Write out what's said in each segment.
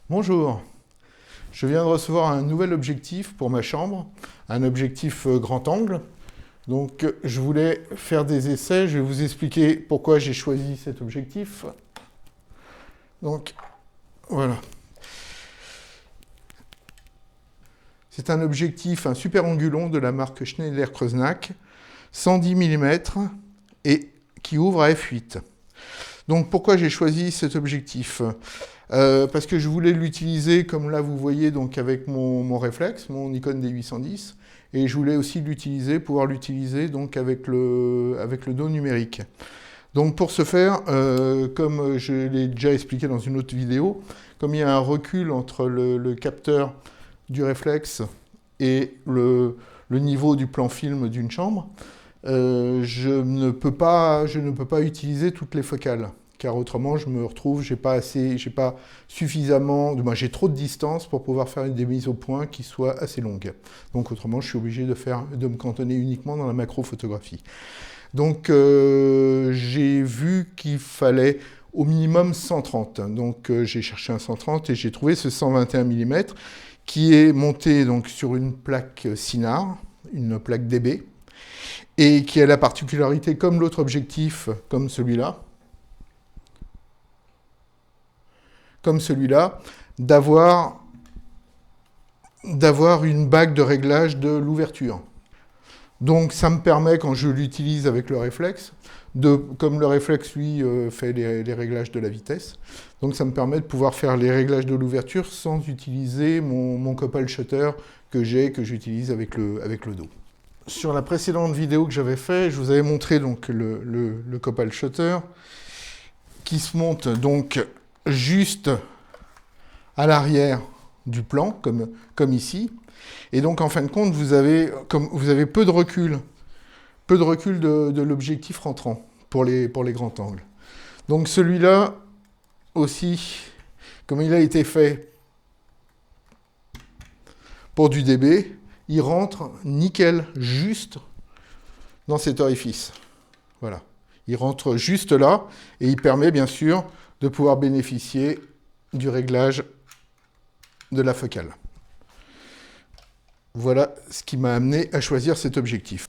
Bonjour, je viens de recevoir un nouvel objectif pour ma chambre, un objectif grand angle. Donc je voulais faire des essais, je vais vous expliquer pourquoi j'ai choisi cet objectif. Donc voilà, c'est un objectif, un super angulon de la marque Schneider-Kreuznach, 110 mm et qui ouvre à f8. Donc pourquoi j'ai choisi cet objectif parce que je voulais l'utiliser, comme là vous voyez, donc avec mon réflexe, mon Nikon D810, et je voulais aussi pouvoir l'utiliser donc avec le dos numérique. Donc pour ce faire, comme je l'ai déjà expliqué dans une autre vidéo, comme il y a un recul entre le capteur du réflexe et le niveau du plan film d'une chambre, je ne peux pas utiliser toutes les focales. Car autrement, je me retrouve, j'ai pas suffisamment, j'ai trop de distance pour pouvoir faire des mises au point qui soient assez longues. Donc autrement, je suis obligé de me cantonner uniquement dans la macrophotographie. Donc j'ai vu qu'il fallait au minimum 130. Donc j'ai cherché un 130 et j'ai trouvé ce 121 mm qui est monté donc sur une plaque Cynar, une plaque DB, et qui a la particularité, comme l'autre objectif, comme celui-là, d'avoir une bague de réglage de l'ouverture. Donc ça me permet, quand je l'utilise avec le réflexe, comme le réflexe, lui, fait les réglages de la vitesse, donc ça me permet de pouvoir faire les réglages de l'ouverture sans utiliser mon Copal Shutter que j'utilise avec le dos. Sur la précédente vidéo que j'avais fait, je vous avais montré donc le Copal Shutter qui se monte donc juste à l'arrière du plan, comme ici. Et donc, en fin de compte, vous avez peu de recul de l'objectif rentrant pour les grands angles. Donc celui-là aussi, comme il a été fait pour du DB, il rentre nickel, juste dans cet orifice. Voilà. Il rentre juste là, et il permet bien sûr de pouvoir bénéficier du réglage de la focale. Voilà ce qui m'a amené à choisir cet objectif.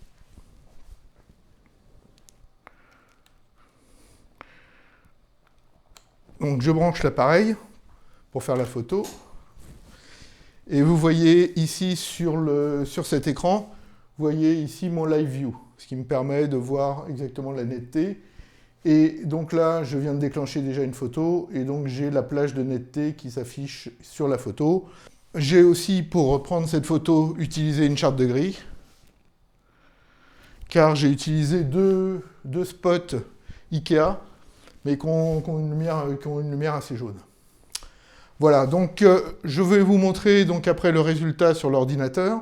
Donc je branche l'appareil pour faire la photo. Et vous voyez ici sur cet écran, vous voyez ici mon live view, ce qui me permet de voir exactement la netteté. Et donc là, je viens de déclencher déjà une photo, et donc j'ai la plage de netteté qui s'affiche sur la photo. J'ai aussi, pour reprendre cette photo, utilisé une charte de gris, car j'ai utilisé deux spots Ikea, mais qui ont une lumière assez jaune. Voilà, donc je vais vous montrer donc après le résultat sur l'ordinateur.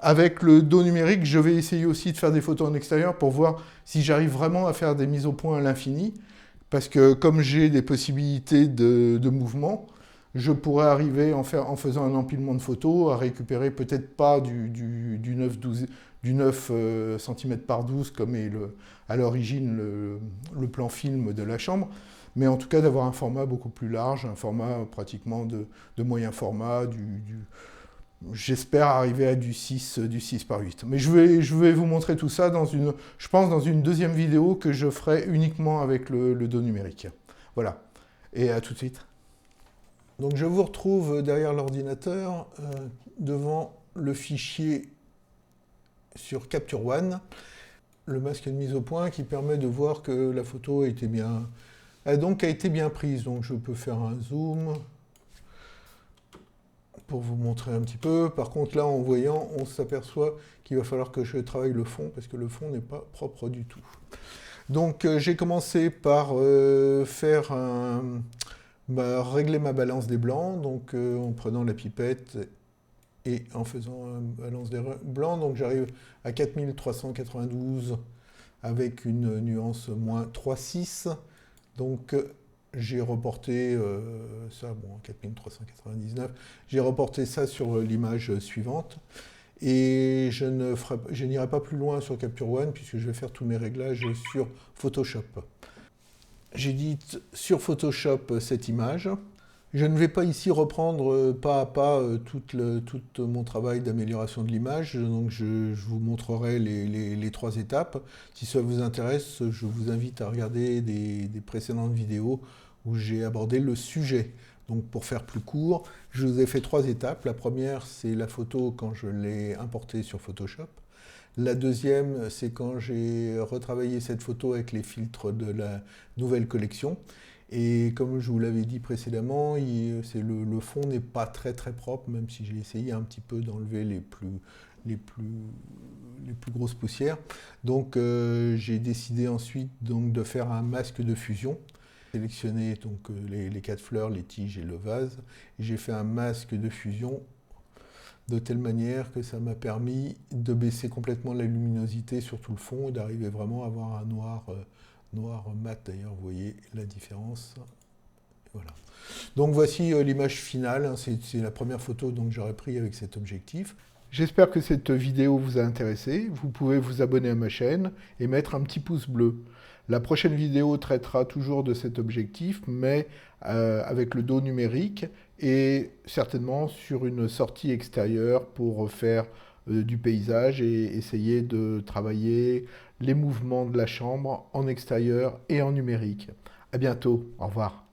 Avec le dos numérique, je vais essayer aussi de faire des photos en extérieur pour voir si j'arrive vraiment à faire des mises au point à l'infini. Parce que comme j'ai des possibilités de mouvement, je pourrais arriver, en faisant un empilement de photos, à récupérer peut-être pas du 9 cm par 12 comme est à l'origine le plan film de la chambre, mais en tout cas d'avoir un format beaucoup plus large, un format pratiquement de moyen format, j'espère arriver à du 6 par 8. Mais je vais vous montrer tout ça je pense dans une deuxième vidéo que je ferai uniquement avec le dos numérique. Voilà, et à tout de suite. Donc je vous retrouve derrière l'ordinateur, devant le fichier sur Capture One, le masque de mise au point qui permet de voir que la photo a été bien prise. Donc je peux faire un zoom pour vous montrer un petit peu. Par contre là, en voyant, on s'aperçoit qu'il va falloir que je travaille le fond, parce que le fond n'est pas propre du tout. Donc j'ai commencé par régler ma balance des blancs, donc en prenant la pipette et en faisant une balance des blancs. Donc j'arrive à 4392 avec une nuance moins 3,6. Donc j'ai reporté ça, 4399, j'ai reporté ça sur l'image suivante. Et je n'irai pas plus loin sur Capture One, puisque je vais faire tous mes réglages sur Photoshop. J'édite sur Photoshop cette image. Je ne vais pas ici reprendre pas à pas tout mon travail d'amélioration de l'image, donc je vous montrerai les 3 étapes. Si ça vous intéresse, je vous invite à regarder des précédentes vidéos où j'ai abordé le sujet. Donc pour faire plus court, je vous ai fait 3 étapes. La première, c'est la photo quand je l'ai importée sur Photoshop. La deuxième, c'est quand j'ai retravaillé cette photo avec les filtres de la nouvelle collection. Et comme je vous l'avais dit précédemment, le fond n'est pas très très propre, même si j'ai essayé un petit peu d'enlever les plus grosses poussières. Donc j'ai décidé ensuite donc, de faire un masque de fusion. J'ai sélectionné donc, les 4 fleurs, les tiges et le vase. Et j'ai fait un masque de fusion de telle manière que ça m'a permis de baisser complètement la luminosité sur tout le fond et d'arriver vraiment à avoir un noir mat. D'ailleurs, vous voyez la différence. Voilà. Donc voici l'image finale, hein. C'est la première photo que j'aurais prise avec cet objectif. J'espère que cette vidéo vous a intéressé. Vous pouvez vous abonner à ma chaîne et mettre un petit pouce bleu. La prochaine vidéo traitera toujours de cet objectif, mais avec le dos numérique et certainement sur une sortie extérieure pour faire du paysage et essayer de travailler les mouvements de la chambre en extérieur et en numérique. À bientôt, au revoir.